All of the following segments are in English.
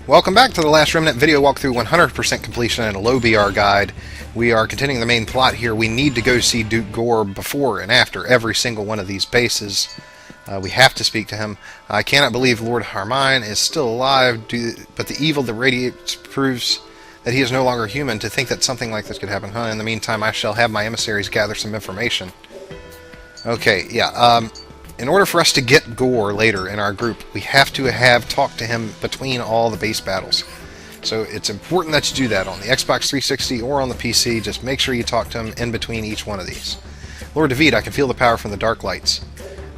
Welcome back to the last Remnant video walkthrough, 100% completion and a low BR guide. We are continuing the main plot here. We need to go see Duke Gore before and after every single one of these bases. We have to speak to him. I cannot believe Lord Harmine is still alive, but the evil that radiates proves that he is no longer human. To think that something like this could happen. In the meantime, I shall have my emissaries gather some information. Okay, yeah. In order for us to get Gore later in our group, we have to have talked to him between all the base battles. So it's important that you do that on the Xbox 360 or on the PC. Just make sure you talk to him in between each one of these. Lord David, I can feel the power from the dark lights.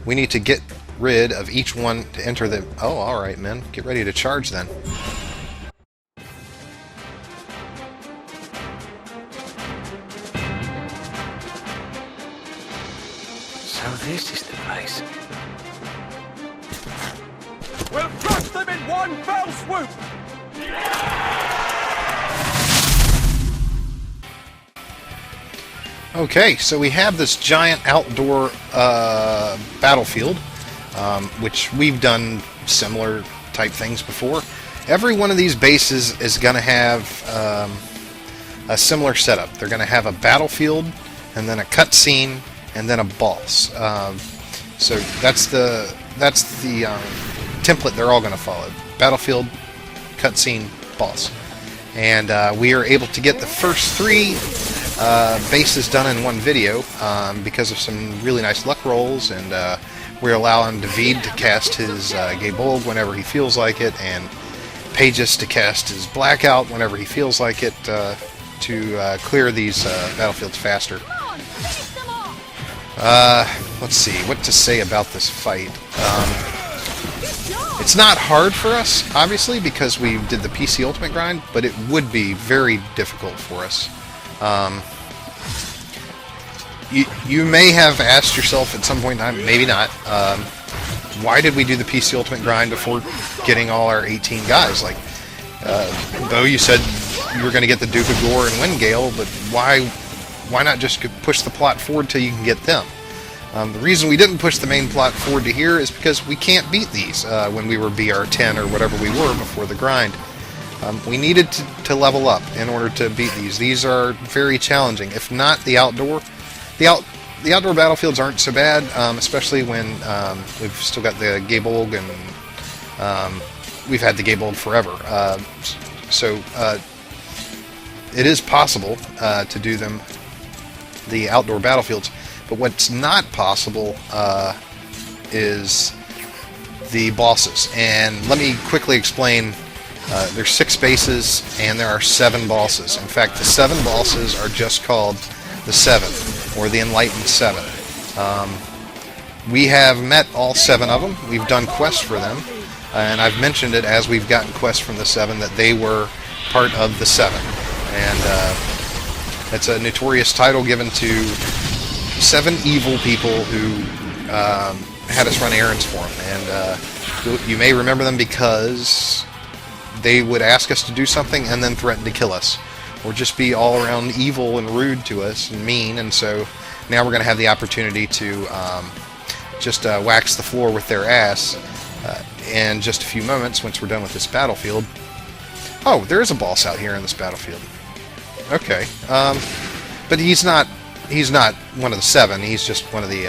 We need to get rid of each one to enter the... Oh, alright, men. Get ready to charge then. So this is the place. We'll crush them in one fell swoop! Okay, so we have this giant outdoor battlefield, which we've done similar type things before. Every one of these bases is going to have a similar setup. They're going to have a battlefield, and then a cutscene, and then a boss. So that's the template they're all going to follow. Battlefield, cutscene, boss. And we are able to get the first three bases done in one video because of some really nice luck rolls, and we're allowing David to cast his Gabolg whenever he feels like it, and Pages to cast his Blackout whenever he feels like it to clear these battlefields faster. Let's see, what to say about this fight. It's not hard for us, obviously, because we did the PC Ultimate grind, but it would be very difficult for us. You may have asked yourself at some point in time, maybe not, why did we do the PC Ultimate grind before getting all our 18 guys? Like, though you said you were going to get the Duke of Gore and Wingale, but why not just push the plot forward till you can get them? The reason we didn't push the main plot forward to here is because we can't beat these when we were BR10 or whatever we were before the grind. We needed to level up in order to beat these. These are very challenging. If not the outdoor, the outdoor battlefields aren't so bad, especially when we've still got the Gabolg and we've had the Gabolg forever. So it is possible to do them, the outdoor battlefields. But what's not possible is the bosses. And let me quickly explain. There's 6 bases, and there are 7 bosses. In fact, the 7 bosses are just called the 7, or the Enlightened 7. We have met all 7 of them. We've done quests for them. And I've mentioned it as we've gotten quests from the 7 that they were part of the 7. And it's a notorious title given to 7 evil people who had us run errands for them, and you may remember them because they would ask us to do something and then threaten to kill us, or just be all around evil and rude to us and mean. And so now we're going to have the opportunity to just wax the floor with their ass in just a few moments once we're done with this battlefield. Oh, there is a boss out here in this battlefield. Okay, but he's not one of the 7. He's just one of the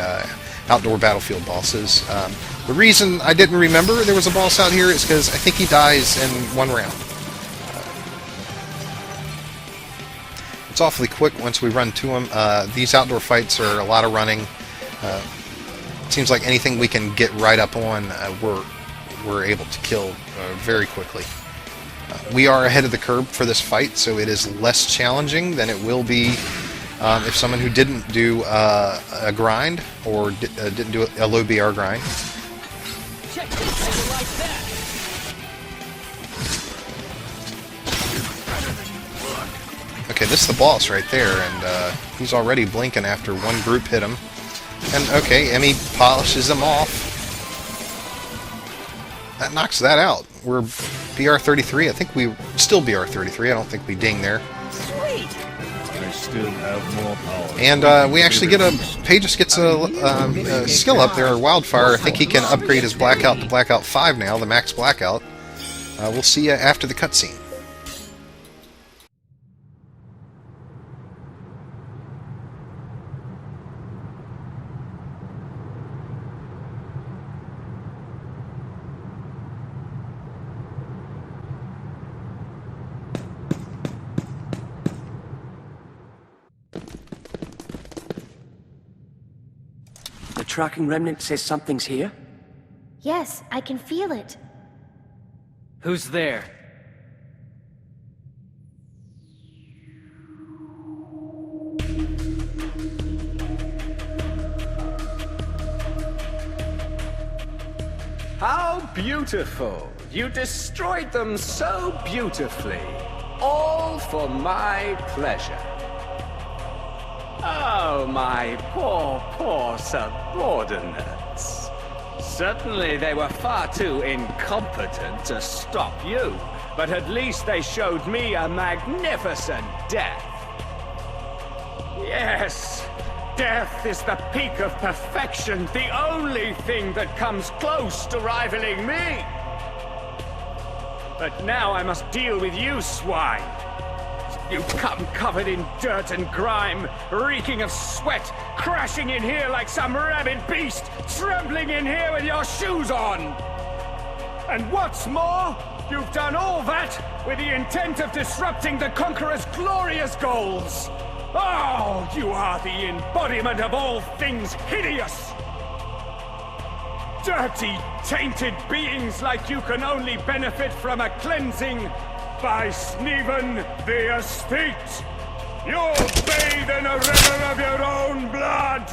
outdoor battlefield bosses. The reason I didn't remember there was a boss out here is because I think he dies in 1 round. It's awfully quick once we run to him. These outdoor fights are a lot of running. It seems like anything we can get right up on, we're able to kill very quickly. We are ahead of the curve for this fight, so it is less challenging than it will be if someone who didn't do a grind, or didn't do a low BR grind. Okay, this is the boss right there, and he's already blinking after one group hit him. And okay, Emmy polishes him off. That knocks that out. We're BR33. I think we still BR33. I don't think we ding there. Sweet! I still have more power. And we actually get Pages gets a skill up there, Wildfire. I think he can upgrade his Blackout to Blackout 5 now, the max Blackout. we'll see you after the cutscene. The tracking remnant says something's here? Yes, I can feel it. Who's there? How beautiful! You destroyed them so beautifully. All for my pleasure. Oh, my poor, poor subordinates. Certainly they were far too incompetent to stop you, but at least they showed me a magnificent death. Yes, death is the peak of perfection, the only thing that comes close to rivaling me. But now I must deal with you, swine. You come covered in dirt and grime, reeking of sweat, crashing in here like some rabid beast, trembling in here with your shoes on. And what's more, you've done all that with the intent of disrupting the Conqueror's glorious goals. Oh, you are the embodiment of all things hideous. Dirty, tainted beings like you can only benefit from a cleansing by Sneven the Estate. You'll bathe in a river of your own blood!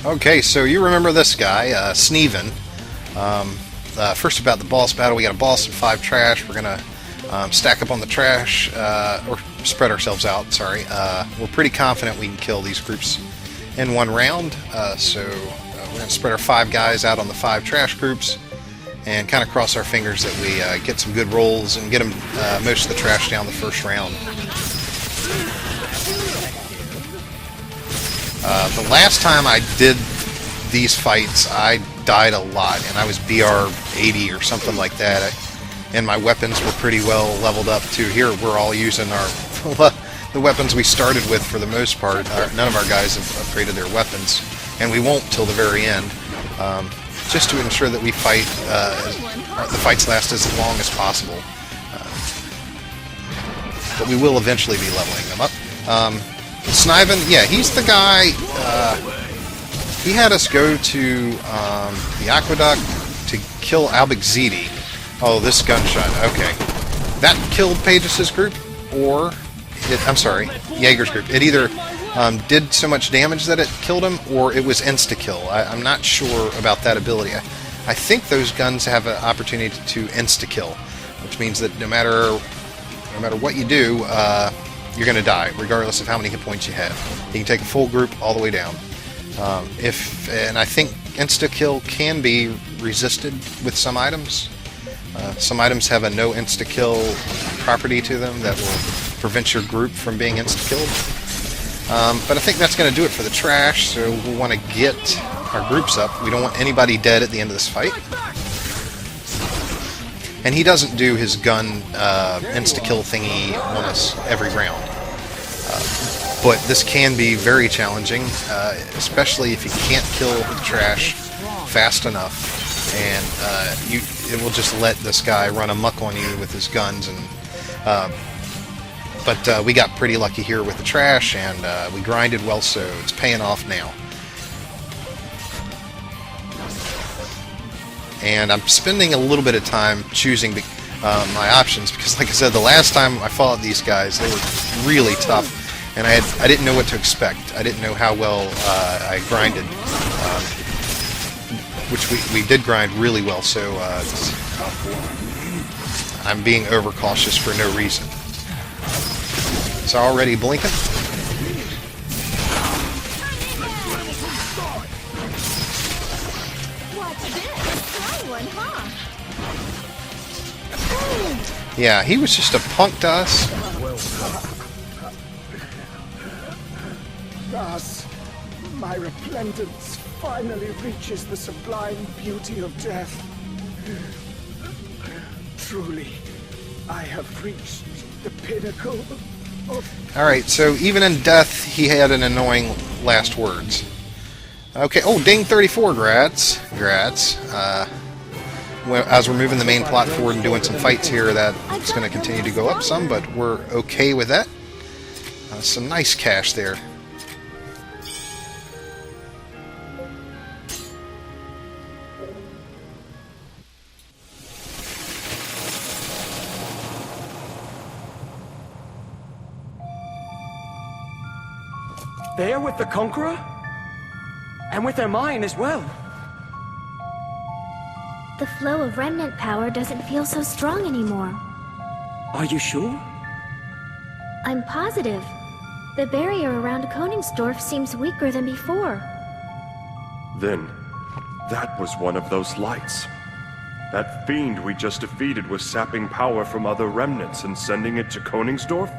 Okay, so you remember this guy, Sneven. First about the boss battle, we got a boss and 5 trash. We're gonna stack up on the trash, or spread ourselves out, sorry. We're pretty confident we can kill these groups in one round, so we're gonna spread our 5 guys out on the 5 trash groups and kind of cross our fingers that we get some good rolls and get them most of the trash down the first round. The last time I did these fights, I died a lot, and I was BR 80 or something like that, and my weapons were pretty well leveled up too. Here we're all using our the weapons we started with for the most part. None of our guys have upgraded their weapons, and we won't till the very end. Just to ensure that we fight, the fights last as long as possible. But we will eventually be leveling them up. Sniven, yeah, he's the guy, he had us go to the aqueduct to kill Albexidi. Oh, this gunshot, okay. That killed Pages' group, or, I'm sorry, Jaeger's group. It either did so much damage that it killed him, or it was insta-kill. I'm not sure about that ability. I think those guns have an opportunity to insta-kill, which means that no matter what you do, you're going to die, regardless of how many hit points you have. You can take a full group all the way down. And I think insta-kill can be resisted with some items. Some items have a no insta-kill property to them that will prevent your group from being insta-killed. But I think that's going to do it for the trash, so we'll want to get our groups up. We don't want anybody dead at the end of this fight. And he doesn't do his gun insta-kill thingy on us every round. But this can be very challenging, especially if you can't kill the trash fast enough. And it will just let this guy run amok on you with his guns. But we got pretty lucky here with the trash, and we grinded well, so it's paying off now. And I'm spending a little bit of time choosing my options, because like I said, the last time I fought these guys, they were really tough, and I didn't know what to expect. I didn't know how well I grinded, which we did grind really well, so I'm being overcautious for no reason. It's already blinking. Yeah, he was just a punk to us. Thus, my repentance finally reaches the sublime beauty of death. Truly, I have reached the pinnacle of... Alright, so even in death, he had an annoying last words. Okay, oh, ding 34, grats. As we're moving the main plot forward and doing some fights here, that's going to continue to go up some, but we're okay with that. Some nice cash there. They're with the Conqueror? And with their mine as well. The flow of Remnant power doesn't feel so strong anymore. Are you sure? I'm positive. The barrier around Koningsdorf seems weaker than before. Then, that was one of those lights. That fiend we just defeated was sapping power from other remnants and sending it to Koningsdorf?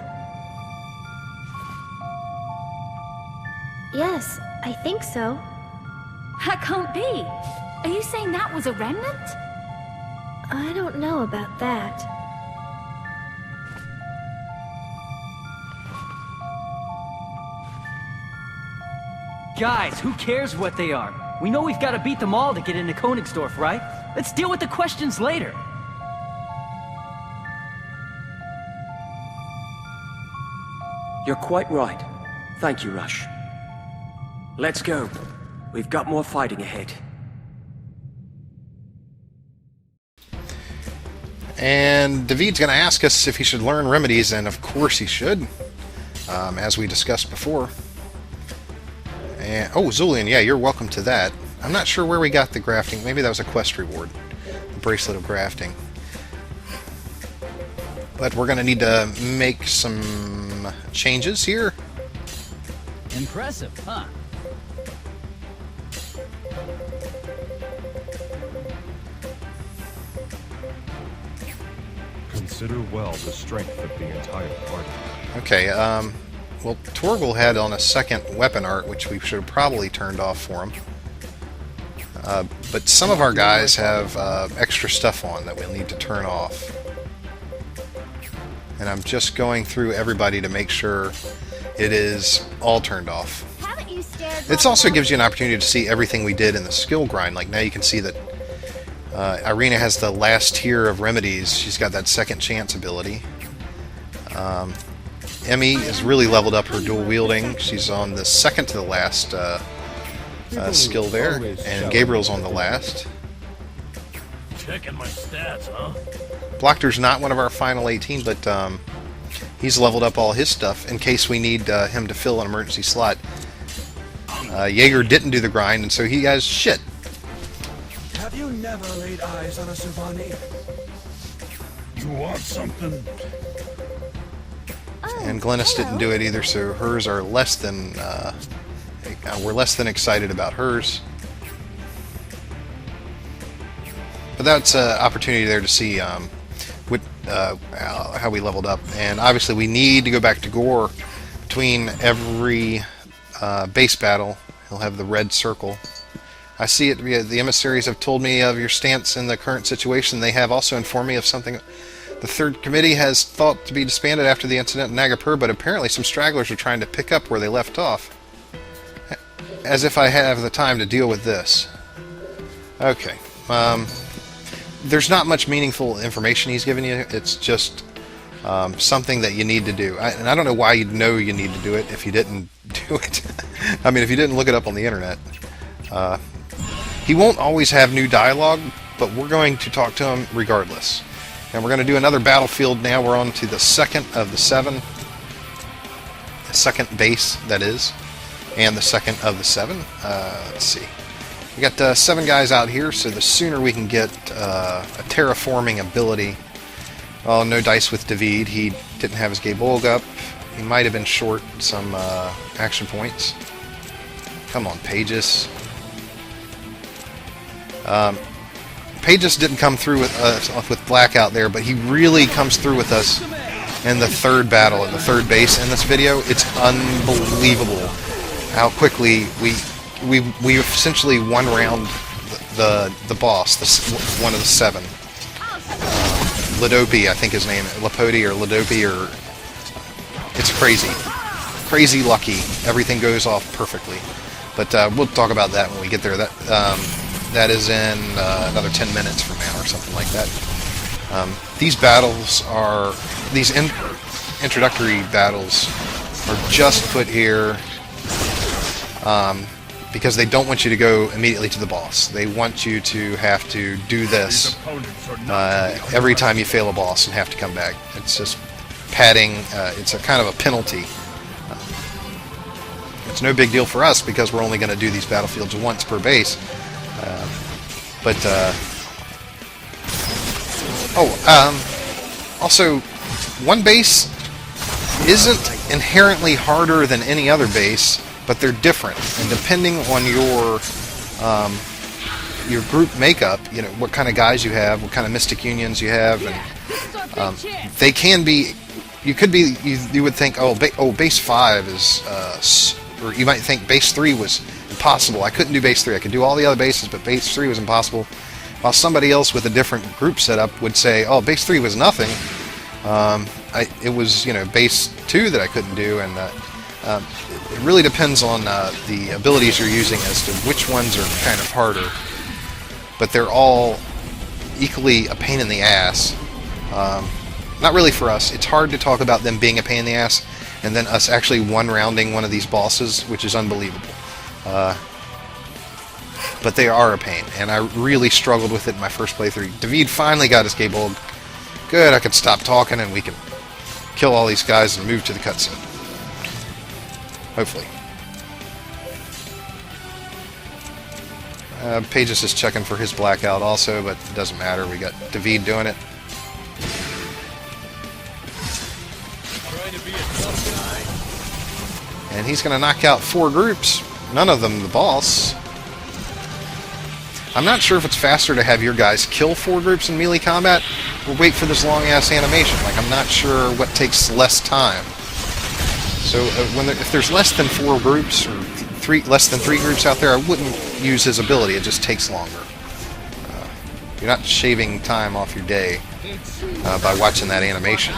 Yes, I think so. That can't be. Are you saying that was a remnant? I don't know about that. Guys, who cares what they are? We know we've got to beat them all to get into Koningsdorf, right? Let's deal with the questions later. You're quite right. Thank you, Rush. Let's go. We've got more fighting ahead. And David's going to ask us if he should learn remedies, and of course he should, as we discussed before. And, oh, Zulian, yeah, you're welcome to that. I'm not sure where we got the grafting. Maybe that was a quest reward. The Bracelet of Grafting. But we're going to need to make some changes here. Impressive, huh? Consider well the strength of the entire party. Okay, well, Torgal had on a second weapon art, which we should have probably turned off for him. But some of our guys have extra stuff on that we'll need to turn off. And I'm just going through everybody to make sure it is all turned off. Haven't you stared? This also gives you an opportunity to see everything we did in the skill grind. Like now you can see that Irina has the last tier of remedies. She's got that second chance ability. Emmy has really leveled up her dual wielding. She's on the second to the last skill there, and Gabriel's on the last. Checking my stats, huh? Blockter's not one of our final 18, but he's leveled up all his stuff in case we need him to fill an emergency slot. Jaeger didn't do the grind, and so he has shit. Have you never laid eyes on a Savani? You want something? And Glennis didn't do it either, so hers are less than... we're less than excited about hers. But that's an opportunity there to see how we leveled up. And obviously we need to go back to Gore. Between every base battle, he'll have the red circle. I see it. The emissaries have told me of your stance in the current situation. They have also informed me of something the Third Committee has thought to be disbanded after the incident in Nagapur, but apparently some stragglers are trying to pick up where they left off. As if I have the time to deal with this. Okay. There's not much meaningful information he's given you. It's just something that you need to do. And I don't know why you'd know you need to do it if you didn't do it. I mean, if you didn't look it up on the internet. He won't always have new dialogue, but we're going to talk to him regardless. And we're going to do another battlefield now. We're on to the second of the 7. The second base, that is. And the second of the 7. Let's see. We got 7 guys out here, so the sooner we can get a terraforming ability. Well, no dice with David. He didn't have his Gabolg up. He might have been short some action points. Come on, Pages. Pages didn't come through with Blackout there, but he really comes through with us in the third battle at the third base in this video. It's unbelievable how quickly we essentially one round the boss, one of the 7. Ladopi, I think his name, Lapoti or Ladopi, or it's crazy lucky. Everything goes off perfectly. But we'll talk about that when we get there. That is in another 10 minutes from now or something like that. These battles are introductory battles are just put here because they don't want you to go immediately to the boss. They want you to have to do this every time you fail a boss and have to come back. It's just padding. It's a kind of a penalty. It's no big deal for us because we're only going to do these battlefields once per base. Also, one base isn't inherently harder than any other base, but they're different. And depending on your group makeup, you know, what kind of guys you have, what kind of Mystic Unions you have, and they can be. You would think, base 5 is, or you might think base 3 was impossible. I couldn't do base 3. I could do all the other bases, but base 3 was impossible. While somebody else with a different group setup would say, oh, base 3 was nothing. It was, base 2 that I couldn't do, and it really depends on the abilities you're using as to which ones are kind of harder. But they're all equally a pain in the ass. Not really for us. It's hard to talk about them being a pain in the ass, and then us actually one-rounding one of these bosses, which is unbelievable. But they are a pain, and I really struggled with it in my first playthrough. David finally got his Gabold. Good, I can stop talking and we can kill all these guys and move to the cutscene. Hopefully. Pages is checking for his blackout also, but it doesn't matter. We got David doing it. And he's going to knock out 4 groups. None of them the boss. I'm not sure if it's faster to have your guys kill 4 groups in melee combat or wait for this long-ass animation. Like, I'm not sure what takes less time. So if there's less than 4 groups or less than 3 groups out there, I wouldn't use his ability. It just takes longer. You're not shaving time off your day by watching that animation.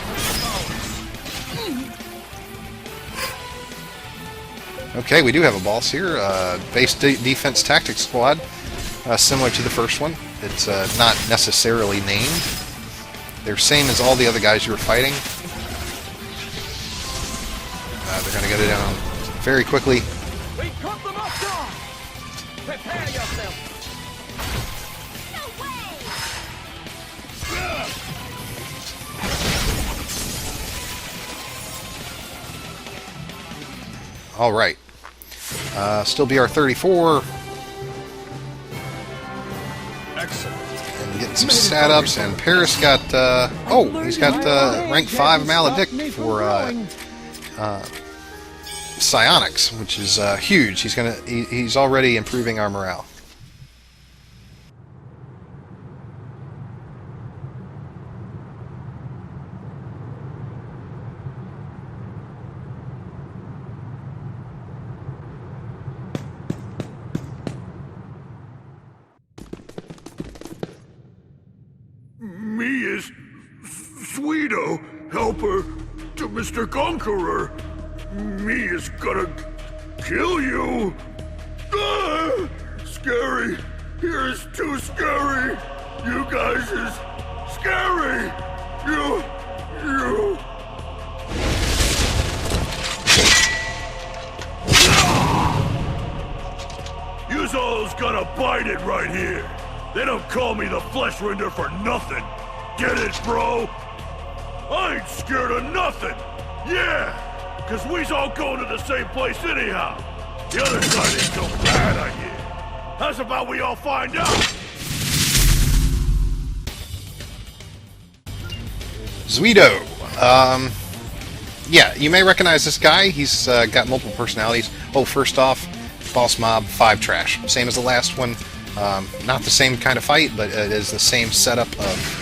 Okay, we do have a boss here. Base Defense Tactics Squad. Similar to the first one. It's not necessarily named. They're same as all the other guys you were fighting. They're going to get it down very quickly. We cut them off, Dawn! Prepare yourself! All right. Still BR-34. And getting some stat-ups, and Paris got, he's got rank 5 Maledict for psionics, which is huge. He's already improving our morale. Me is Sweeto, helper to Mr. Conqueror. Me is gonna kill you. Ah, scary. Here is too scary. You guys is scary. You. You's all's gonna bite it right here. They don't call me the Flesh Render for nothing. Get it, bro? I ain't scared of nothing. Yeah, cause we's all going to the same place anyhow. The other side ain't so bad, I hear. How's about we all find out? Zuido. Yeah, you may recognize this guy. He's got multiple personalities. Oh, first off, boss mob 5 trash. Same as the last one. Not the same kind of fight, but it is the same setup of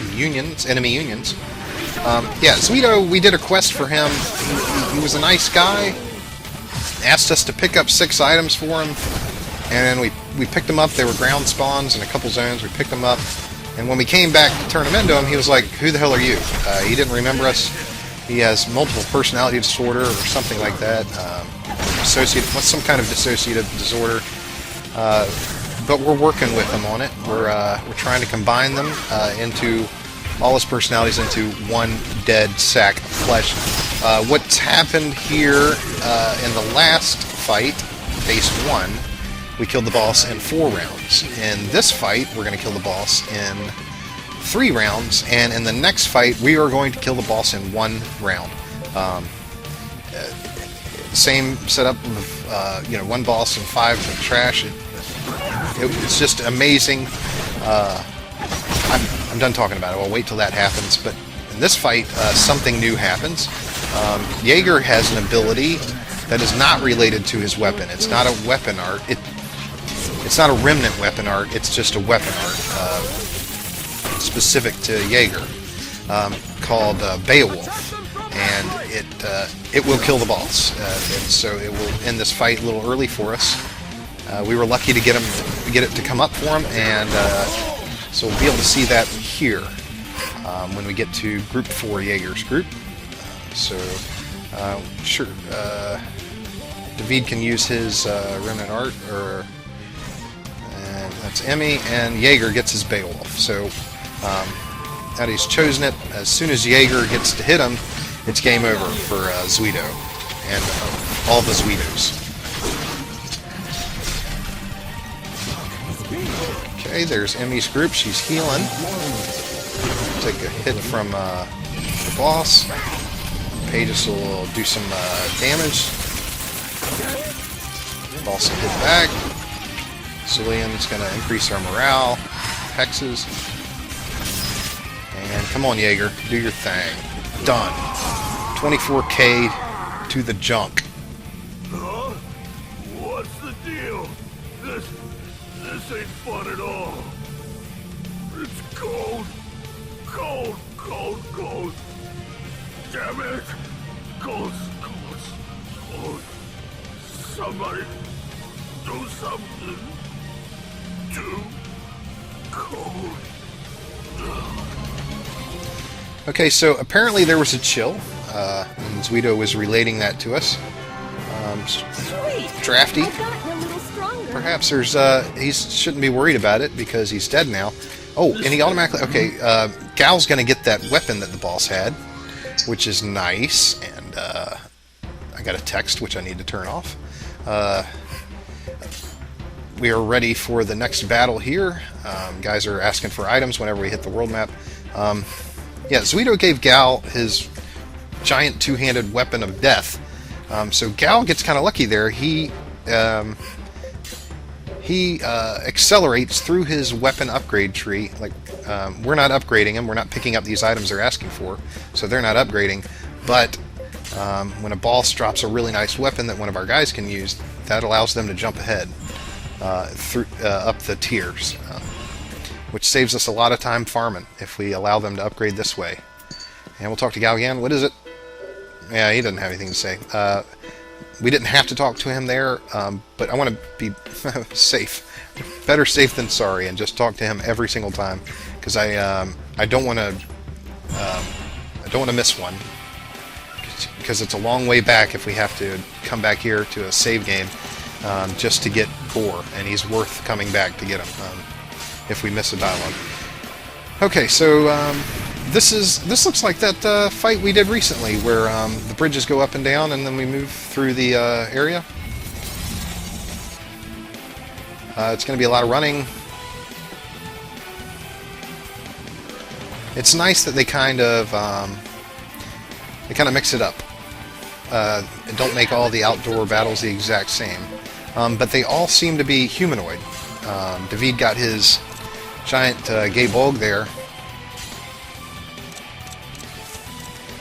enemy unions. Yeah, Zuido, we did a quest for him. He was a nice guy. Asked us to pick up 6 items for him. and we picked them up. They were ground spawns in a couple zones. We picked them up, and when we came back to turn him into him, he was like, "Who the hell are you?" He didn't remember us. He has multiple personality disorder or something like that. Some kind of dissociative disorder. But we're working with him on it. We're trying to combine them into all his personalities into one dead sack of flesh. What's happened here in the last fight, phase 1, we killed the boss in 4 rounds. In this fight, we're going to kill the boss in 3 rounds, and in the next fight, we are going to kill the boss in 1 round. Same setup of 1 boss and 5 of trash. It's just amazing. I'm done talking about it. I'll wait till that happens. But in this fight, something new happens. Jaeger has an ability that is not related to his weapon. It's not a weapon art. It's not a Remnant weapon art. It's just a weapon art specific to Jaeger called Beowulf, and it will kill the boss. And so it will end this fight a little early for us. We were lucky to get it to come up for him, and so we'll be able to see that here when we get to Group 4, Jaeger's group. Sure, David can use his Remnant art, and that's Emmy, and Jaeger gets his Beowulf. So now he's chosen it. As soon as Jaeger gets to hit him, it's game over for Zuido and all the Zuidos. Okay, there's Emmy's group. She's healing. Take a hit from the boss. Pages will do some damage. Boss will hit back. Cillian's going to increase our morale. Hexes. And come on, Jaeger. Do your thing. Done. 24k to the junk. Huh? What's the deal? This ain't fun at all. It's cold. Cold, cold, cold. Damn it. Cold, cold, cold. Somebody do something. Too cold. Okay, so apparently there was a chill, and Zuido was relating that to us. Drafty. Perhaps there's, he shouldn't be worried about it because he's dead now. Oh, and he automatically, okay, Gal's gonna get that weapon that the boss had, which is nice, and I got a text which I need to turn off. We are ready for the next battle here. Guys are asking for items whenever we hit the world map. Yeah, Zuido gave Gal his giant two-handed weapon of death. So Gal gets kind of lucky there. He accelerates through his weapon upgrade tree. Like, we're not upgrading him. We're not picking up these items they're asking for, so they're not upgrading. But when a boss drops a really nice weapon that one of our guys can use, that allows them to jump ahead up the tiers, which saves us a lot of time farming if we allow them to upgrade this way. And we'll talk to Gal again. What is it? Yeah, he doesn't have anything to say. We didn't have to talk to him there, but I want to be safe. Better safe than sorry, and just talk to him every single time, because I don't want to miss one, because it's a long way back if we have to come back here to a save game just to get Gore, and he's worth coming back to get him if we miss a dialogue. Okay, so this looks like that fight we did recently, where the bridges go up and down, and then we move through the area. It's going to be a lot of running. It's nice that they kind of mix it up. Don't make all the outdoor battles the exact same, but they all seem to be humanoid. David got his giant gay bulg there.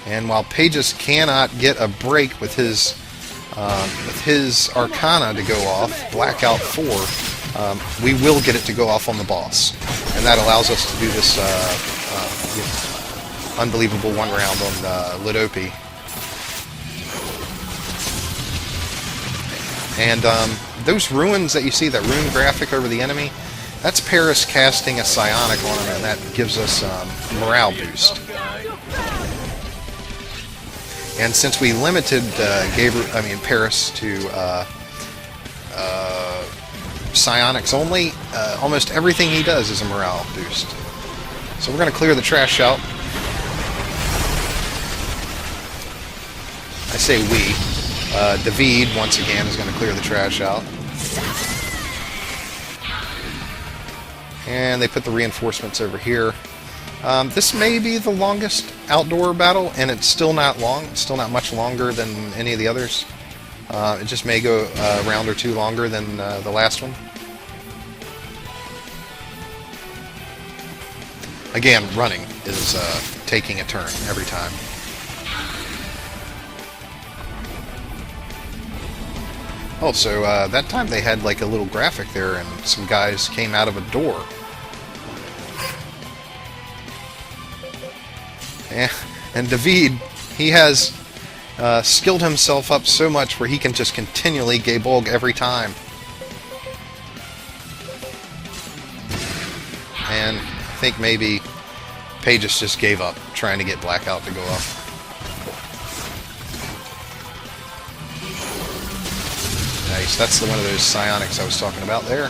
And while Pages cannot get a break with his Arcana to go off, Blackout 4, we will get it to go off on the boss. And that allows us to do this unbelievable one round on Lidopi. And those runes that you see, that rune graphic over the enemy, that's Paris casting a psionic on him, and that gives us morale boost. And since we limited Paris to psionics only, almost everything he does is a morale boost. So we're going to clear the trash out. I say we. David, once again, is going to clear the trash out. And they put the reinforcements over here. This may be the longest outdoor battle, and it's still not long. It's still not much longer than any of the others. It just may go a round or two longer than the last one. Again, running is taking a turn every time. Oh, so that time they had like a little graphic there, and some guys came out of a door. And David, he has skilled himself up so much where he can just continually Gabolg every time. And I think maybe Pages just gave up trying to get Blackout to go up. Nice, that's one of those psionics I was talking about there.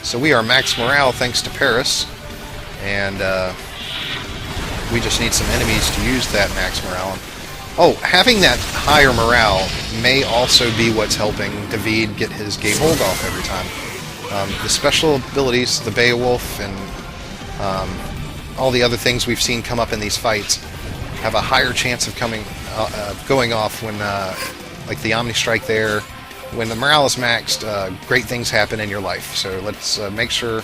So we are max morale thanks to Paris, and we just need some enemies to use that max morale. Oh, having that higher morale may also be what's helping David get his Gabolg off every time. The special abilities, the Beowulf, and all the other things we've seen come up in these fights have a higher chance of going off when, like the Omni Strike there. When the morale is maxed, great things happen in your life. So let's make sure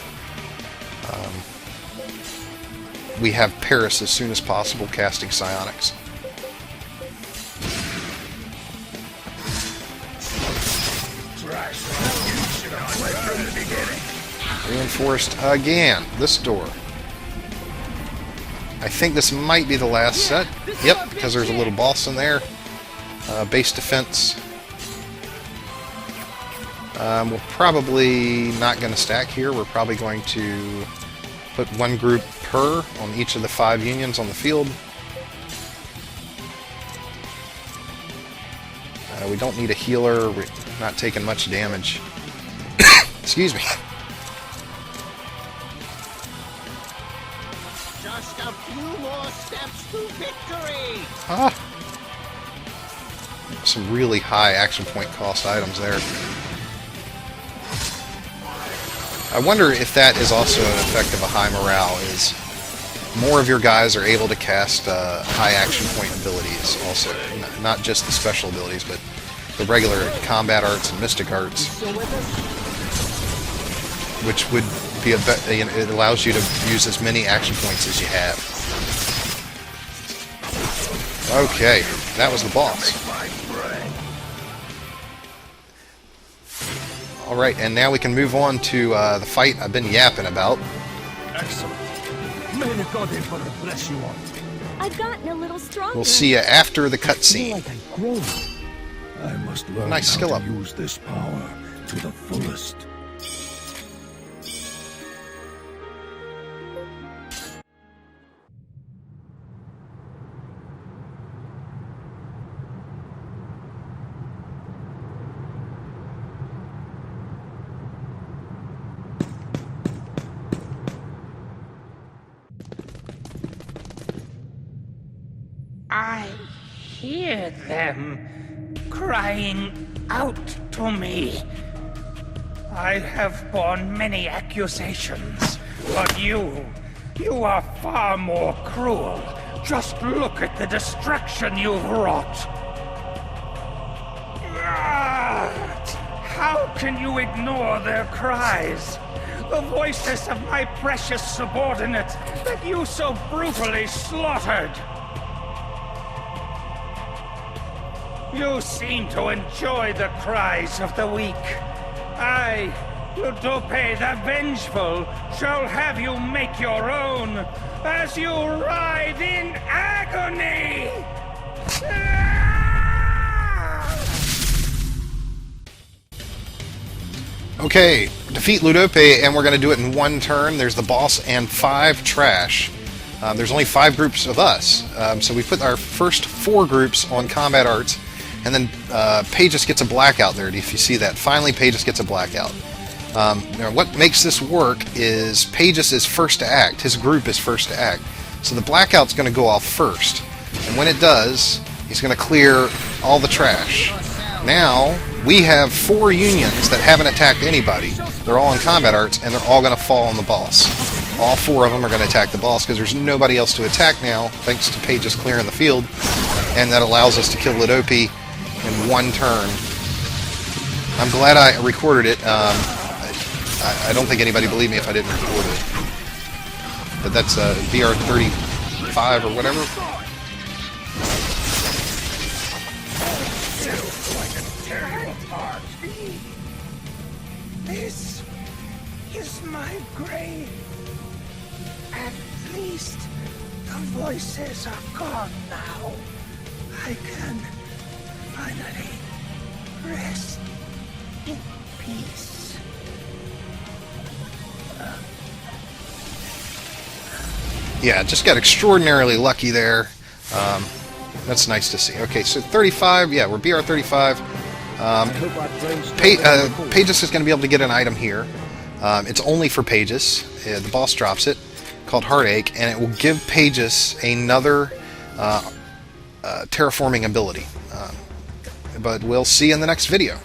we have Paris as soon as possible casting psionics. Reinforced again. This door. I think this might be the last set. Yep, because there's a little boss in there. Base defense. We're probably not going to stack here. We're probably going to put one group per on each of the 5 unions on the field. We don't need a healer. We're not taking much damage. Excuse me. Just a few more steps to victory. Some really high action point cost items there. I wonder if that is also an effect of a high morale, is more of your guys are able to cast high action point abilities also. Not just the special abilities, but the regular combat arts and mystic arts. Which would be it allows you to use as many action points as you have. Okay, that was the boss. Alright, and now we can move on to the fight I've been yapping about. Excellent. May the god Emperor bless you all. I've gotten a little stronger. We'll see you after the cutscene. Like I've grown. I must learn Nice how skill to up. use this power to the fullest. I hear them crying out to me. I have borne many accusations, but you are far more cruel. Just look at the destruction you've wrought. How can you ignore their cries? The voices of my precious subordinates that you so brutally slaughtered. You seem to enjoy the cries of the weak. I, Ludope the Vengeful, shall have you make your own as you writhe in agony! Okay, defeat Ludope, and we're going to do it in one turn. There's the boss and 5 trash. There's only 5 groups of us, so we put our first 4 groups on combat arts, and then Pages gets a blackout there, if you see that. Finally, Pages gets a blackout. Now, what makes this work is Pages is first to act. His group is first to act. So the blackout's going to go off first, and when it does, he's going to clear all the trash. Now, we have 4 unions that haven't attacked anybody. They're all in combat arts, and they're all going to fall on the boss. All 4 of them are going to attack the boss, because there's nobody else to attack now, thanks to Pages clearing the field, and that allows us to kill Ludope in one turn. I'm glad I recorded it. I don't think anybody believed me if I didn't record it. But that's BR 35 or whatever. This is my grave. At least the voices are gone now. I can finally rest in peace. Yeah, just got extraordinarily lucky there. That's nice to see. Okay, so 35, yeah, we're BR 35. Pages is going to be able to get an item here. It's only for Pages. The boss drops it, called Heartache, and it will give Pages another terraforming ability. But we'll see in the next video.